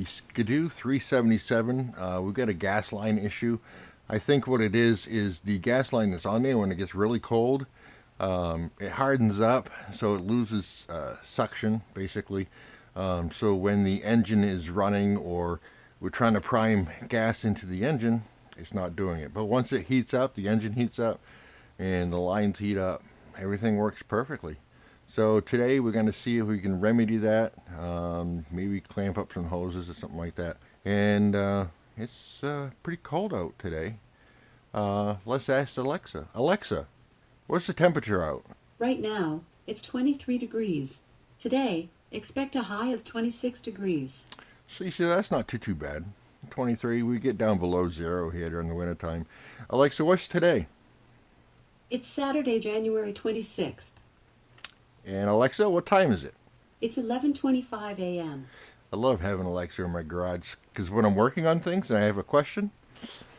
Skidoo 377. We've got a gas line issue. I think what it is the gas line that's on there, when it gets really cold, it hardens up, so it loses suction, basically. So when the engine is running, or we're trying to prime gas into the engine, it's not doing it. But once it heats up, the engine heats up, and the lines heat up, everything works perfectly. So today we're going to see if we can remedy that, maybe clamp up some hoses or something like that. And it's pretty cold out today. Let's ask Alexa. Alexa, what's the temperature out? Right now, it's 23 degrees. Today, expect a high of 26 degrees. So you see, that's not too bad. 23, we get down below zero here during the wintertime. Alexa, what's today? It's Saturday, January 26th. And Alexa, what time is it? It's 11:25 a.m. I love having Alexa in my garage, because when I'm working on things and I have a question,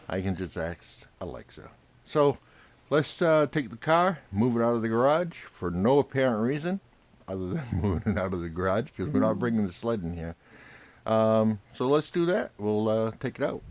I can just ask Alexa. So let's take the car, move it out of the garage for no apparent reason other than moving it out of the garage, because we're not bringing the sled in here. So let's do that. We'll take it out.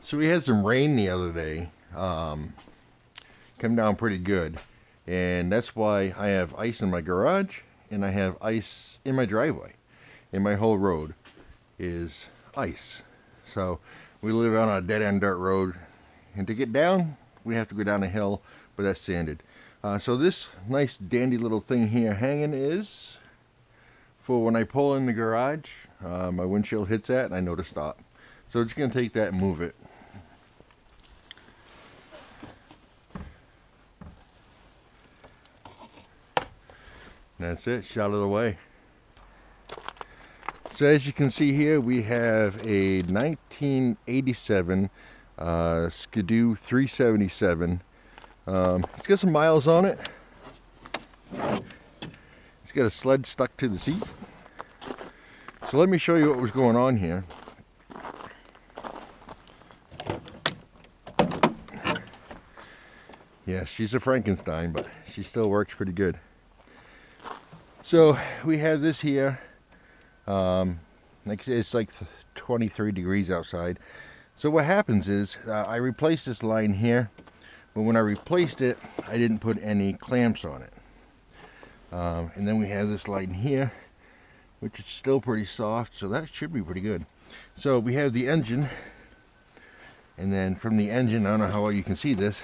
So we had some rain the other day, come down pretty good, and that's why I have ice in my garage and I have ice in my driveway, and my whole road is ice. So we live on a dead-end dirt road, and to get down we have to go down a hill, but that's sanded. So this nice dandy little thing here hanging is for when I pull in the garage, my windshield hits that and I know to stop. So I'm just going to take that and move it. That's it, shot out of the way. So as you can see here, we have a 1987 Skidoo 377. It's got some miles on it. It's got a sled stuck to the seat. So let me show you what was going on here. Yeah, she's a Frankenstein, but she still works pretty good. So we have this here, it's like 23 degrees outside. So what happens is, I replaced this line here, but when I replaced it, I didn't put any clamps on it. And then we have this line here, which is still pretty soft, so that should be pretty good. So we have the engine, and then from the engine, I don't know how well you can see this,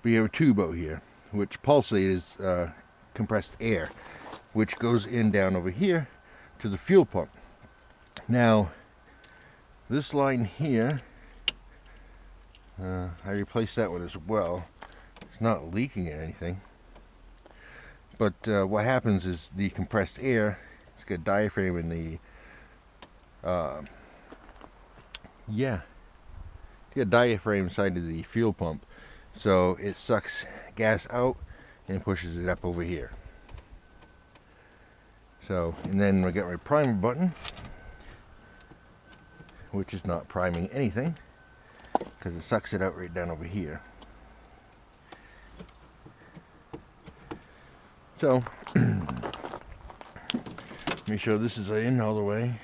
but you have a tube out here, which pulsates compressed air, which goes in down over here to the fuel pump. Now, this line here, I replaced that one as well. It's not leaking or anything. But what happens is the compressed air, it's got a diaphragm in the, it's got a diaphragm inside of the fuel pump. So it sucks gas out and pushes it up over here. So, and then I got my primer button, which is not priming anything, because it sucks it out right down over here. So, make sure this is in all the way.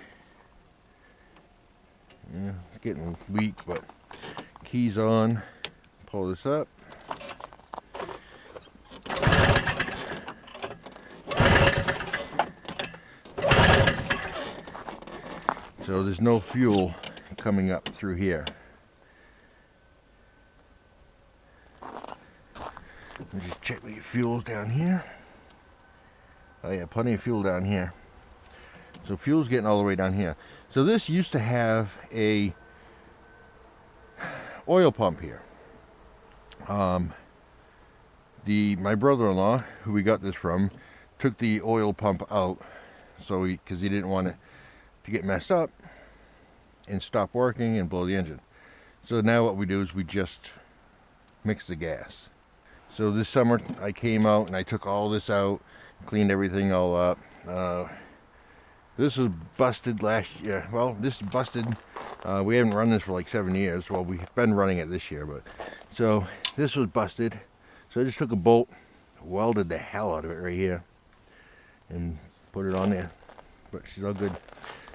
Yeah, it's getting weak, but keys on. Pull this up. So there's no fuel coming up through here. Let me just check the fuel down here. Oh yeah, plenty of fuel down here. So fuel's getting all the way down here. So this used to have a oil pump here. My brother-in-law, who we got this from, took the oil pump out, so because he didn't want it to get messed up and stop working and blow the engine. So now what we do is we just mix the gas. So this summer I came out and I took all this out, cleaned everything all up. This was busted last year. Well, this is busted. We haven't run this for like 7 years. Well, we've been running it this year, but so this was busted. So I just took a bolt, welded the hell out of it right here, and put it on there. But she's all good.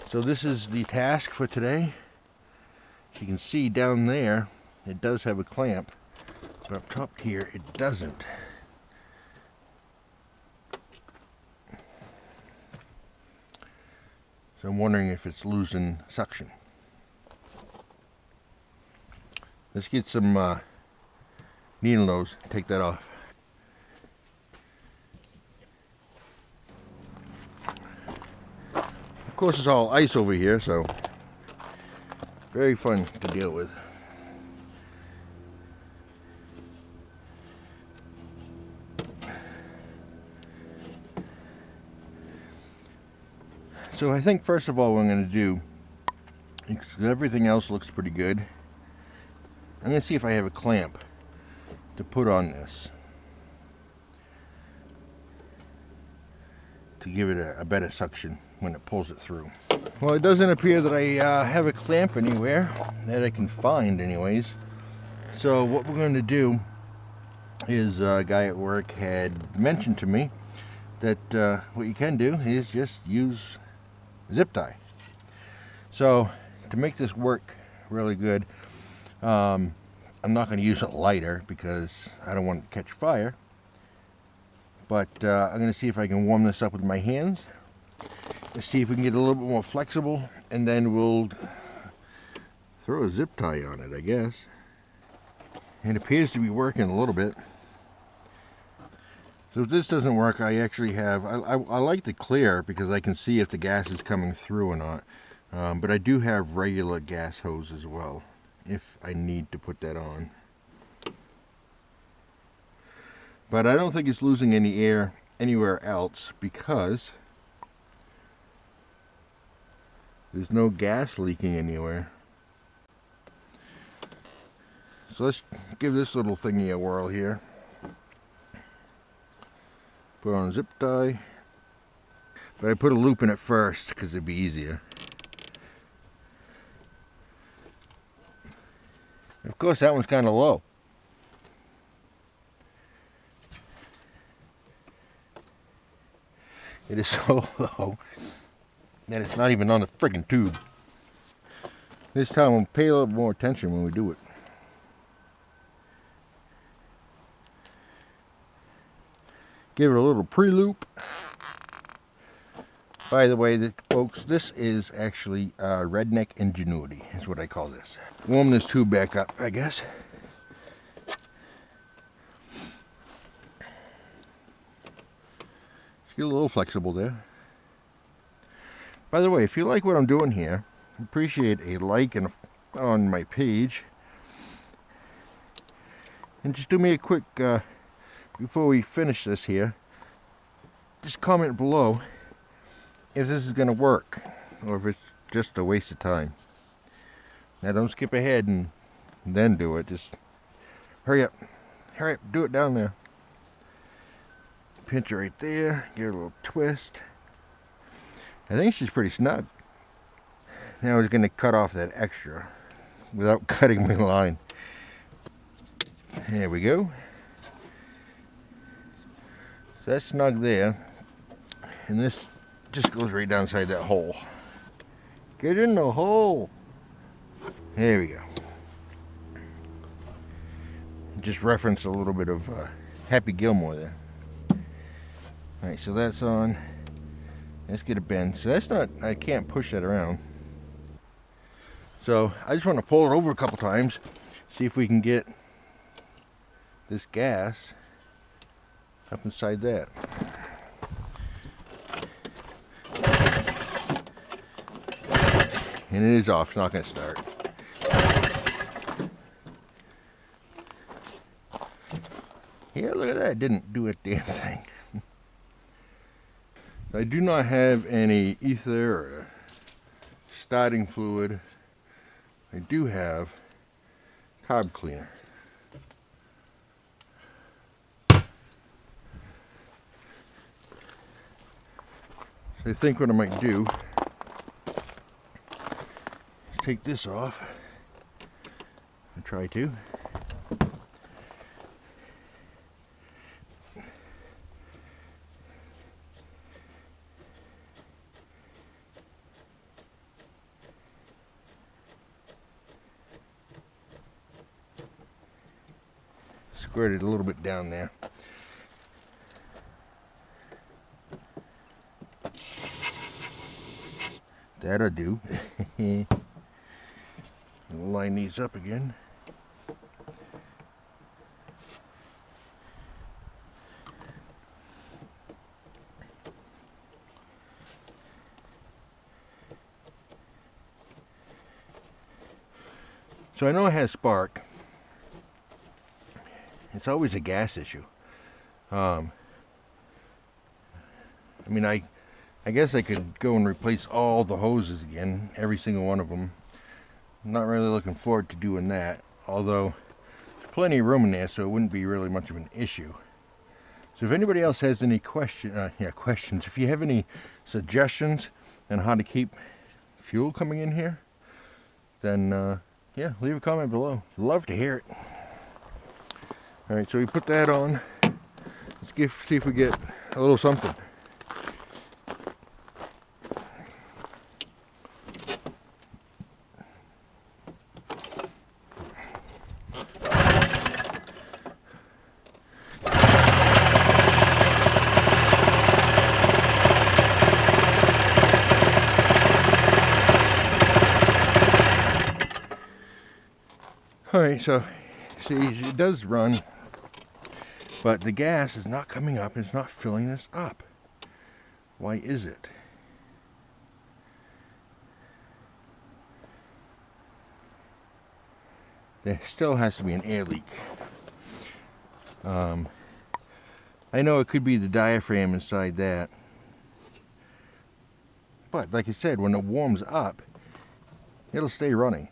So this is the task for today. As you can see down there, it does have a clamp, but up top here, it doesn't. So I'm wondering if it's losing suction. Let's get some needle nose, take that off. Of course, it's all ice over here, so very fun to deal with. So I think first of all what I'm going to do, because everything else looks pretty good, I'm going to see if I have a clamp to put on this to give it a better suction when it pulls it through. Well, it doesn't appear that I have a clamp anywhere that I can find anyways. So what we're going to do is a guy at work had mentioned to me that what you can do is just use zip tie. So to make this work really good, I'm not going to use a lighter because I don't want it to catch fire, but I'm going to see if I can warm this up with my hands. Let's see if we can get a little bit more flexible, and then we'll throw a zip tie on it, I guess. It appears to be working a little bit. So if this doesn't work, I actually have, I like the clear because I can see if the gas is coming through or not. But I do have regular gas hose as well, if I need to put that on. But I don't think it's losing any air anywhere else because there's no gas leaking anywhere. So let's give this little thingy a whirl here. Put on a zip tie. But I put a loop in it first because it'd be easier. Of course, that one's kind of low. It is so low that it's not even on the friggin' tube. This time we'll pay a little more attention when we do it. Give it a little pre-loop. By the way, folks, this is actually redneck ingenuity, is what I call this. Warm this tube back up, I guess. Just get a little flexible there. By the way, if you like what I'm doing here, appreciate a like on my page. And just do me a quick, before we finish this here, just comment below if this is going to work or if it's just a waste of time. Now don't skip ahead and then do it. Just hurry up, do it down there. Pinch it right there, give it a little twist. I think she's pretty snug. Now we're going to cut off that extra without cutting my line. There we go. So that's snug there, and this just goes right down inside that hole. Get in the hole. There we go. Just reference a little bit of Happy Gilmore there. Alright, so that's on. Let's get a bend. So that's not, I can't push that around. So I just want to pull it over a couple times, see if we can get this gas up inside that. And it is off, it's not going to start. Yeah, look at that. It didn't do a damn thing. I do not have any ether or starting fluid. I do have carb cleaner. So I think what I might do is take this off. I'll try to. Squirted a little bit down there. That'll do. Line these up again. So I know it has spark. It's always a gas issue. I mean, I guess I could go and replace all the hoses again, every single one of them. I'm not really looking forward to doing that, although there's plenty of room in there, so it wouldn't be really much of an issue. So if anybody else has any questions, if you have any suggestions on how to keep fuel coming in here, then yeah, leave a comment below. Love to hear it. All right, so we put that on. Let's see if we get a little something. All right, so see, it does run, but the gas is not coming up. It's not filling this up. Why is it? There still has to be an air leak. I know it could be the diaphragm inside that, but like I said, when it warms up, it'll stay running.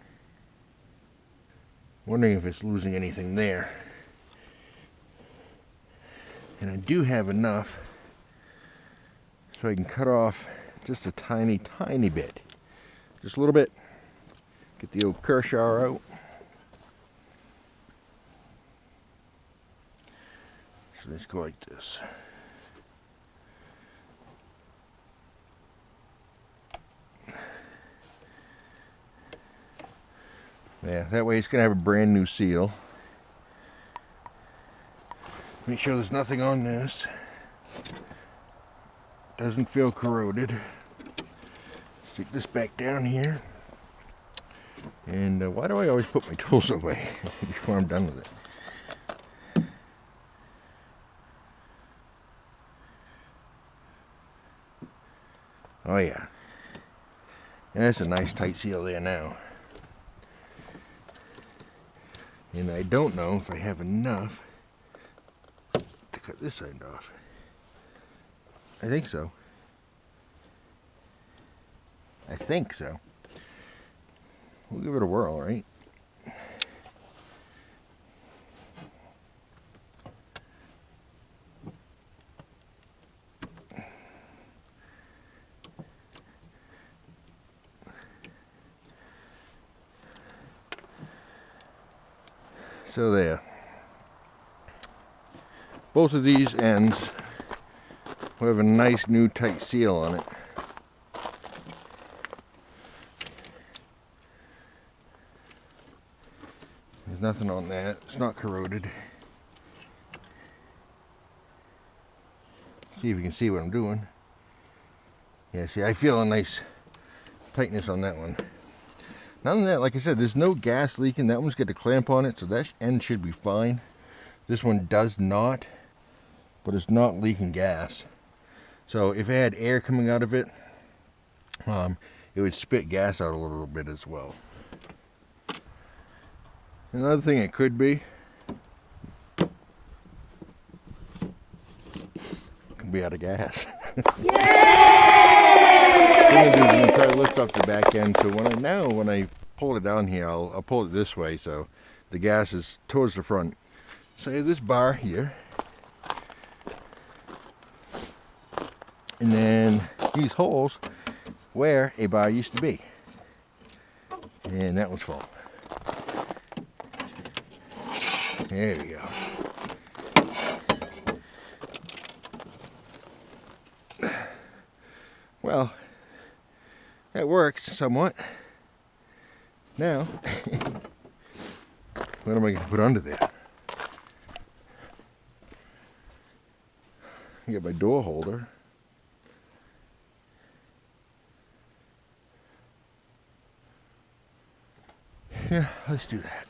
Wondering if it's losing anything there. And I do have enough so I can cut off just a tiny bit. Just a little bit. Get the old Kershaw out. So let's go like this. Yeah, that way it's going to have a brand new seal. Make sure there's nothing on this. Doesn't feel corroded. Stick this back down here. And why do I always put my tools away before I'm done with it? Oh yeah. And that's a nice tight seal there now. And I don't know if I have enough to cut this side off. I think so. I think so. We'll give it a whirl, right? So there. Both of these ends will have a nice new tight seal on it. There's nothing on that. It's not corroded. See if you can see what I'm doing. Yeah, see, I feel a nice tightness on that one. None of that, like I said, there's no gas leaking. That one's got a clamp on it, so that end should be fine. This one does not, but it's not leaking gas. So if it had air coming out of it, it would spit gas out a little bit as well. Another thing it could be be out of gas. What I'm gonna do is I'm gonna try to lift up the back end, so when I pull it down here, I'll pull it this way so the gas is towards the front. So I have this bar here, and then these holes where a bar used to be, and that was full. There we go. Well, that works somewhat. Now, what am I going to put under there? I get my door holder. Yeah, let's do that.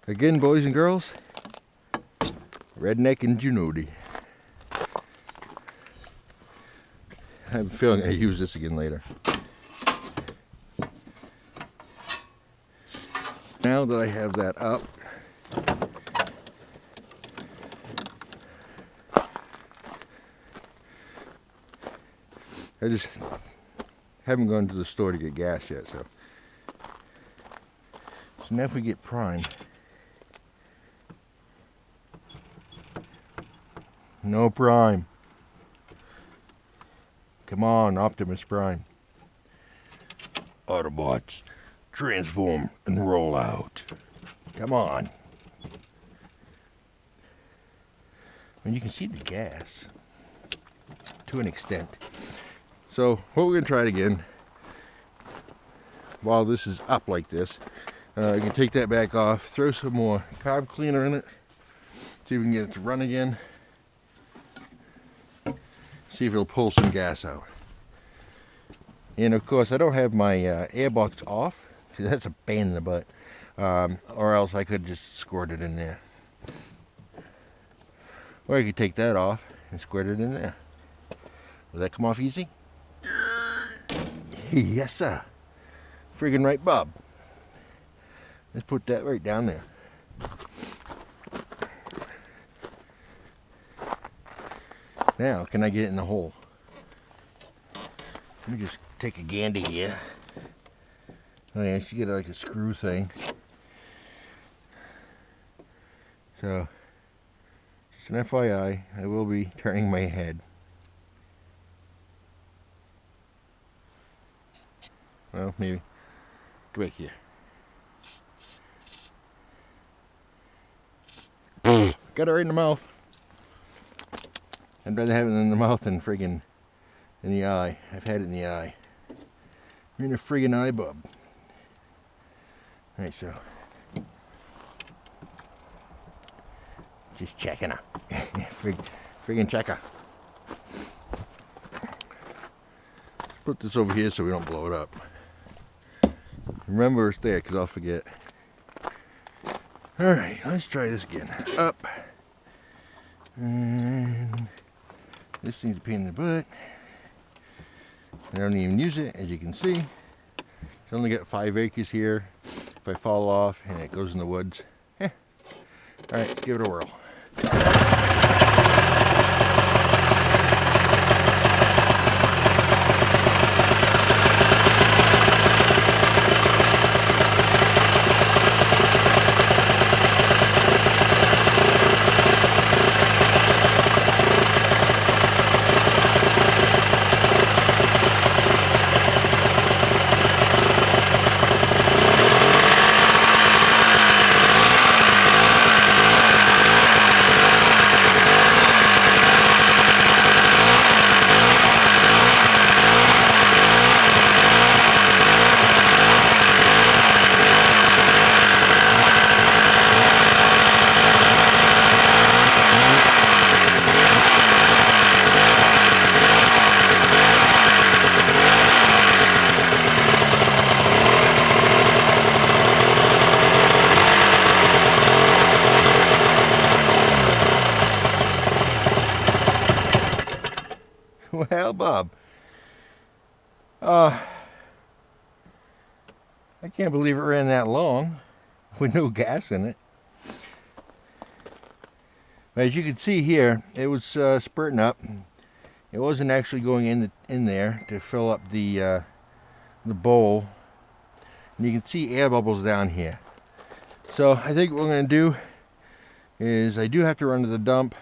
Again, boys and girls, Redneck and Junodi. I have a feeling I use this again later. Now that I have that up, I just haven't gone to the store to get gas yet, so now if we get primed. No prime. Come on, Optimus Prime. Autobots, transform and roll out. Come on. And you can see the gas to an extent. So what we're going to try it again, while this is up like this, you can take that back off, throw some more carb cleaner in it, see if we can get it to run again. See if it'll pull some gas out. And of course I don't have my airbox off, because that's a pain in the butt, or else I could just squirt it in there, or I could take that off and squirt it in there. Will that come off easy? Yes sir, friggin' right Bob. Let's put that right down there. Now, can I get it in the hole? Let me just take a gander here. Oh yeah, I should get like a screw thing. So, just an FYI, I will be turning my head. Well, maybe. Go back here. Got it right in the mouth. I'd rather have it in the mouth than friggin' in the eye. I've had it in the eye. You're in a friggin' eye, bub. Alright, so. Just checking her. Friggin' checker. Let's put this over here so we don't blow it up. Remember it's there, because I'll forget. Alright, let's try this again. Up. And this thing's a pain in the butt. I don't even use it, as you can see. It's only got 5 acres here. If I fall off and it goes in the woods, Alright, let's give it a whirl. Well, Bob. I can't believe it ran that long with no gas in it. As you can see here, it was spurting up. It wasn't actually going in there to fill up the bowl. And you can see air bubbles down here. So I think what I'm going to do is I do have to run to the dump,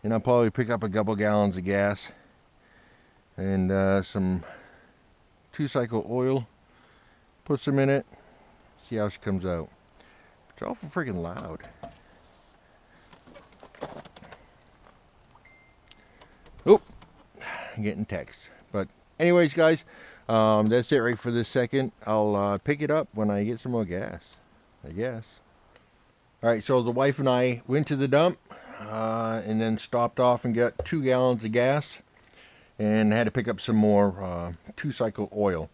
and I'll probably pick up a couple gallons of gas and some 2-cycle oil. Put some in it, see how she comes out. It's awful freaking loud. Oh, I'm getting text. But anyways, guys, that's it right for this second. I'll pick it up when I get some more gas, I guess. Alright, so the wife and I went to the dump and then stopped off and got 2 gallons of gas, and had to pick up some more 2-cycle oil.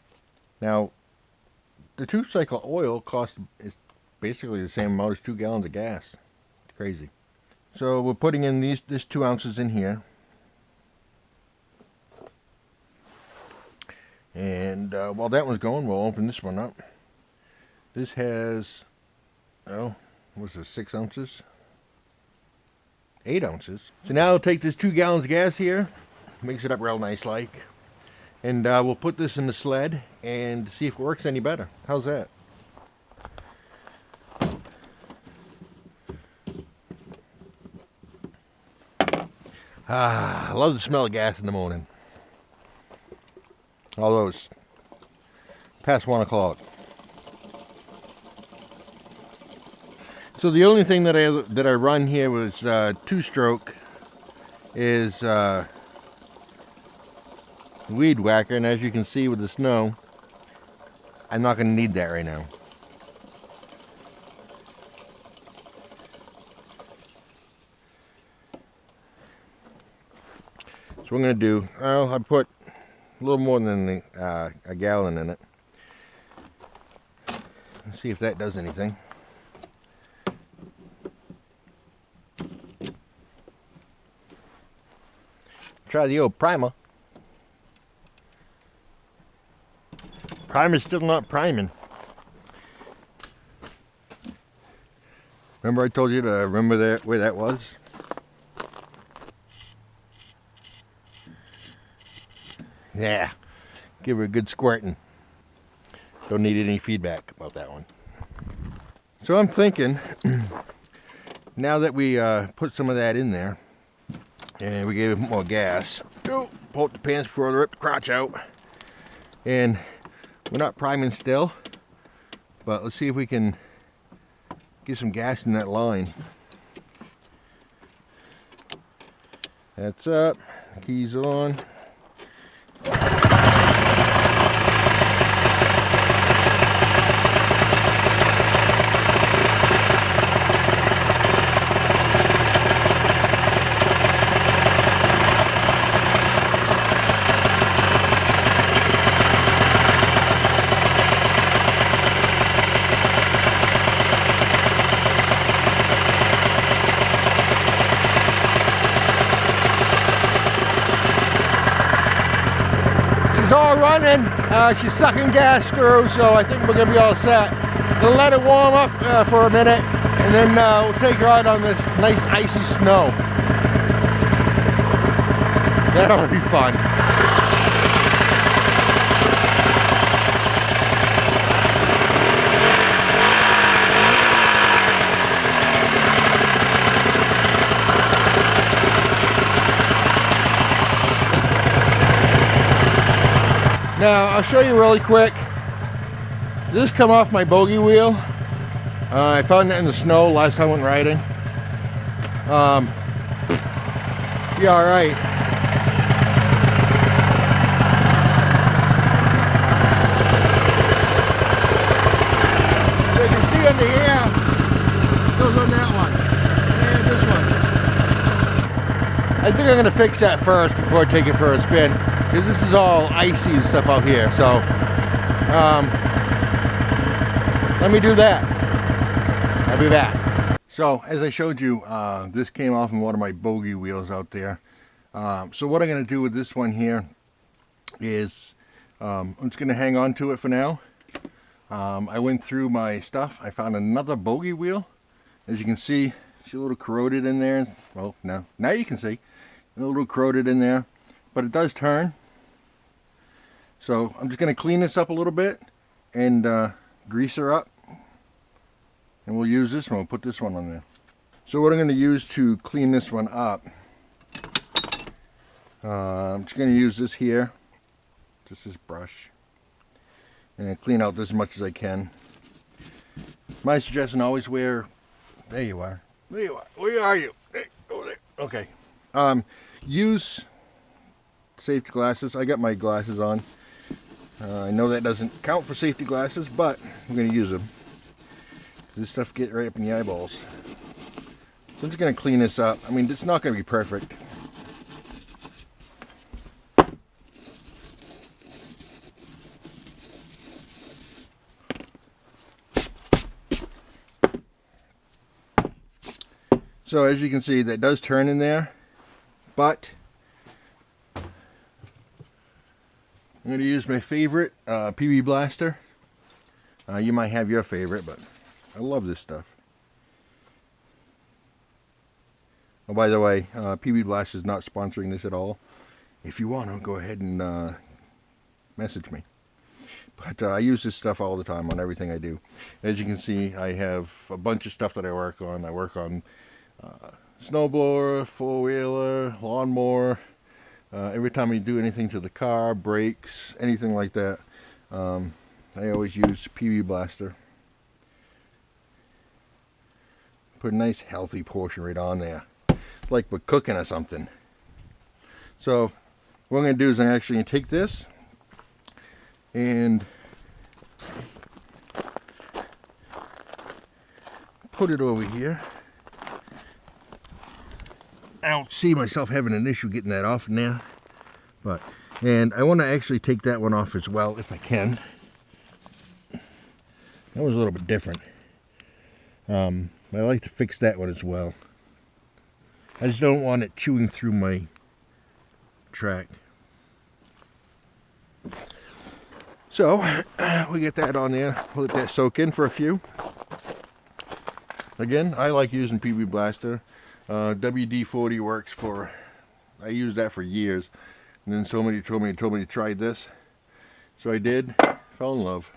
Now, the 2-cycle oil is basically the same amount as 2 gallons of gas. It's crazy. So we're putting in this 2 ounces in here. And while that one's going, we'll open this one up. This has, oh, what's this, 6 ounces? 8 ounces. So now I'll take this 2 gallons of gas here, mix it up real nice like, and we'll put this in the sled and see if it works any better. How's that? I love the smell of gas in the morning. Although it's past 1 o'clock. So the only thing that I run here was 2-stroke is weed whacker, and as you can see with the snow, I'm not going to need that right now. So what I'm going to do, well, I put a little more than a gallon in it. Let's see if that does anything. Try the old primer. Primer's still not priming. Remember I told you to remember that where that was? Yeah, give her a good squirting. Don't need any feedback about that one. So I'm thinking, now that we put some of that in there, and we gave it more gas, pull up the pants before they rip the crotch out, and we're not priming still, but let's see if we can get some gas in that line. That's up, keys on. It's all running. She's sucking gas through, so I think we're gonna be all set. We'll let it warm up for a minute, and then we'll take her out on this nice icy snow. That'll be fun. Now, I'll show you really quick. This come off my bogey wheel. I found that in the snow last time I went riding. Be alright. So you can see under here, goes on that one. And this one. I think I'm going to fix that first before I take it for a spin, because this is all icy and stuff out here. So let me do that. I'll be back. So as I showed you, this came off of one of my bogey wheels out there. So what I'm going to do with this one here is I'm just going to hang on to it for now. I went through my stuff. I found another bogey wheel. As you can see, it's a little corroded in there. Well, now you can see. A little corroded in there, but it does turn. So I'm just going to clean this up a little bit and grease her up. And we'll use this one. We'll put this one on there. So what I'm going to use to clean this one up, I'm just going to use this here, just this brush, and clean out this as much as I can. My suggestion: always wear. There you are. There you are. Where are you? Hey, over there. Okay. Use safety glasses. I got my glasses on. I know that doesn't count for safety glasses, but I'm going to use them. This stuff gets right up in the eyeballs. So I'm just going to clean this up. I mean, it's not going to be perfect. So as you can see, that does turn in there, but I'm going to use my favorite PB Blaster. You might have your favorite, but I love this stuff. Oh, by the way, PB Blaster is not sponsoring this at all. If you want to, go ahead and message me. But I use this stuff all the time on everything I do. As you can see, I have a bunch of stuff that I work on. I work on snowblower, four-wheeler, lawnmower. Every time I do anything to the car, brakes, anything like that, I always use PB Blaster. Put a nice healthy portion right on there. It's like we're cooking or something. So what I'm going to do is I'm actually going to take this and put it over here. I don't see myself having an issue getting that off in there, and I want to actually take that one off as well if I can. That was a little bit different. I like to fix that one as well. I just don't want it chewing through my track. So we get that on there. We'll let that soak in for a few. Again, I like using PB Blaster. WD-40 works for, I used that for years, and then somebody told me to try this, so I did. Fell in love.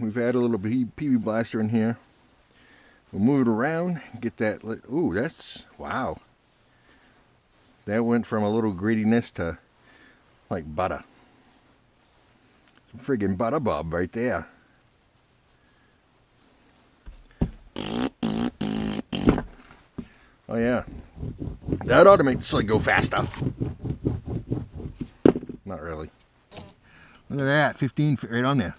We've added a little PB Blaster in here. We'll move it around, get that. Ooh, that's, wow, that went from a little grittiness to like butter. Some friggin' butter bob right there. Oh yeah, that ought to make the sled go faster. Not really. Look at that, 15 right on there.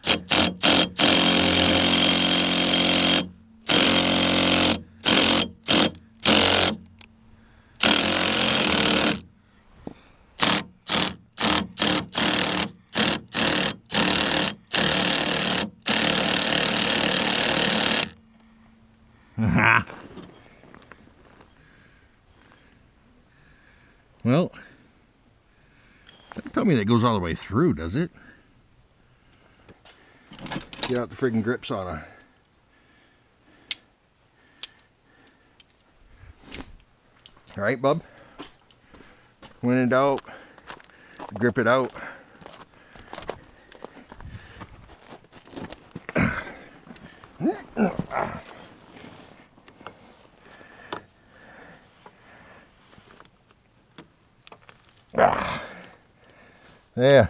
Well, don't tell me that goes all the way through, does it? Get out the friggin' grips on her. All right, bub. When in doubt, grip it out. There.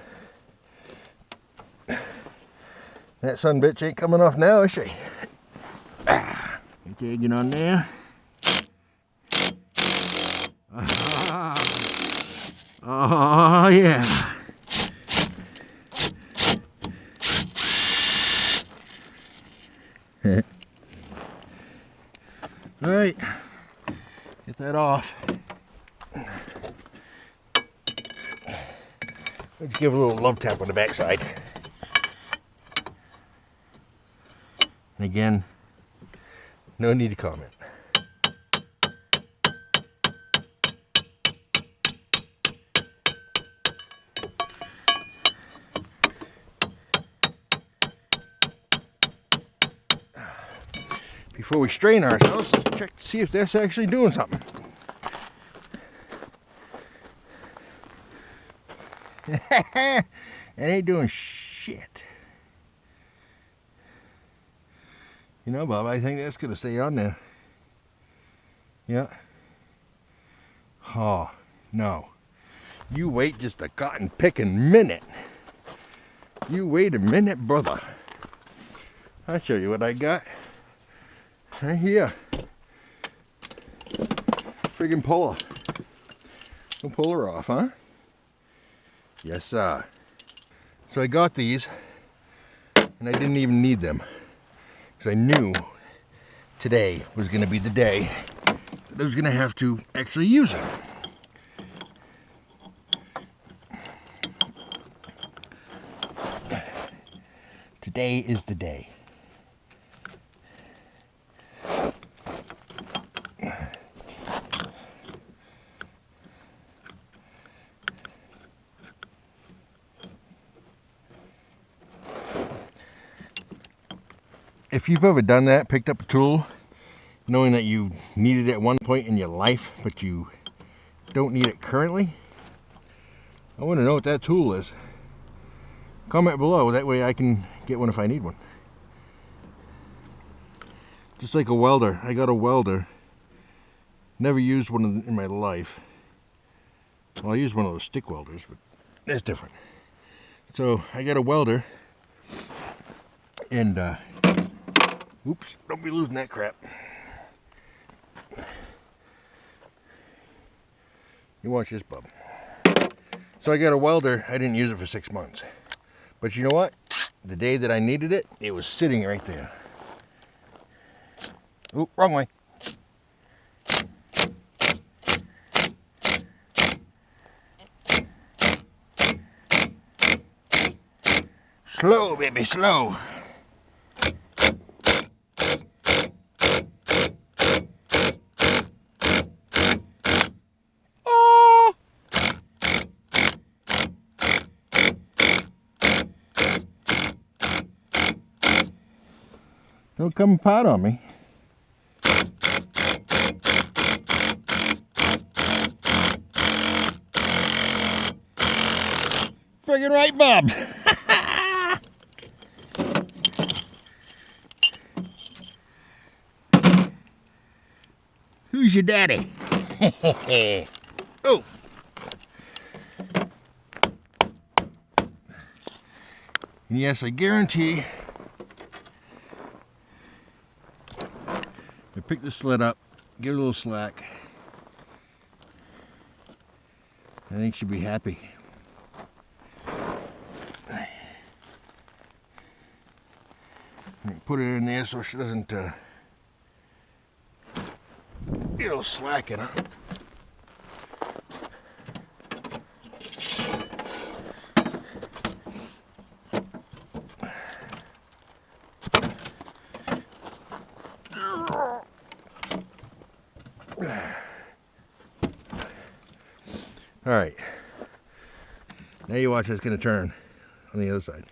That son bitch ain't coming off now, is she? Okay, get on there. Oh yeah. All right, get that off. Let's give it a little love tap on the backside. And again, no need to comment. before we strain ourselves, let's check to see if that's actually doing something. It ain't doing shit. You know, Bob, I think that's gonna stay on there. Yeah. Oh, no. You wait just a cotton picking minute. You wait a minute, brother. I'll show you what I got. Right here. Friggin' puller. We'll pull her off, huh? Yes, sir. So I got these, and I didn't even need them, because I knew today was going to be the day that I was going to have to actually use it. Today is the day. If you've ever done that, picked up a tool, knowing that you need it at one point in your life, but you don't need it currently, I want to know what that tool is. Comment below, that way I can get one if I need one. Just like a welder, I got a welder. Never used one in my life. Well, I used one of those stick welders, but that's different. So I got a welder, and oops, don't be losing that crap. You watch this, bub. So I got a welder, I didn't use it for 6 months. But you know what? The day that I needed it, it was sitting right there. Oop, wrong way. Slow, baby, slow. Oh! Don't come pot on me. Friggin' right, Bob. Who's your daddy? Oh. And yes, I guarantee I pick the sled up, give it a little slack. I think she'll be happy. Put it in there so she doesn't get a little slack in her. All right, now you watch, it's going to turn on the other side.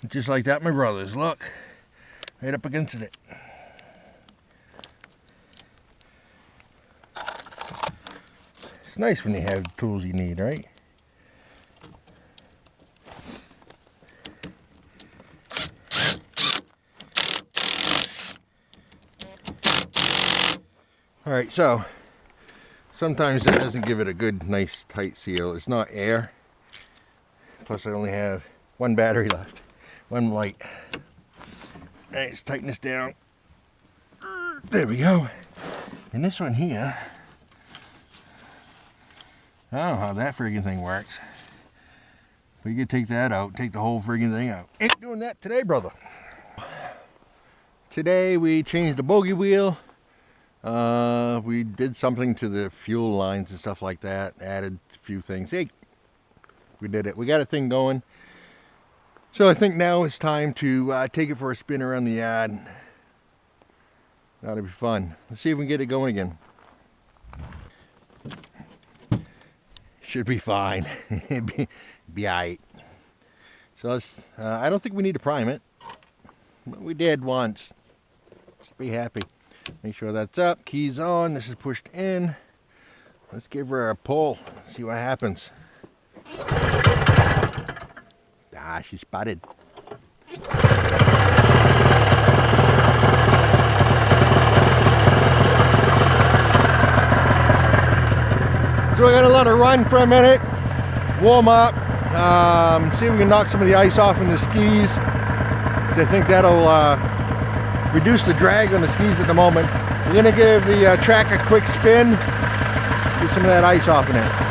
Just like that, my brothers, look, right up against it. It's nice when you have the tools you need, right? All right, so sometimes it doesn't give it a good, nice, tight seal. It's not air. Plus I only have one battery left. One light. All right, let's tighten this down. There we go. And this one here, I don't know how that friggin' thing works. But you could take that out, take the whole friggin' thing out. Ain't doing that today, brother. Today we changed the bogey wheel. We did something to the fuel lines and stuff like that. Added a few things. Hey, we did it. We got a thing going. So I think now it's time to take it for a spin around the yard. That'll be fun. Let's see if we can get it going again. Should be fine. be alright. So let's, I don't think we need to prime it, but we did once. Let's be happy. Make sure that's up. Keys on. This is pushed in. Let's give her a pull. See what happens. Ah, she spotted. So we're gonna let her run for a minute, warm up, see if we can knock some of the ice off in the skis. So I think that'll reduce the drag on the skis at the moment. We're gonna give the track a quick spin, get some of that ice off in it.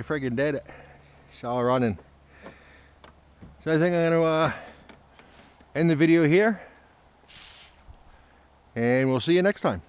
Friggin' did it. It's all running. So I think I'm gonna end the video here, and we'll see you next time.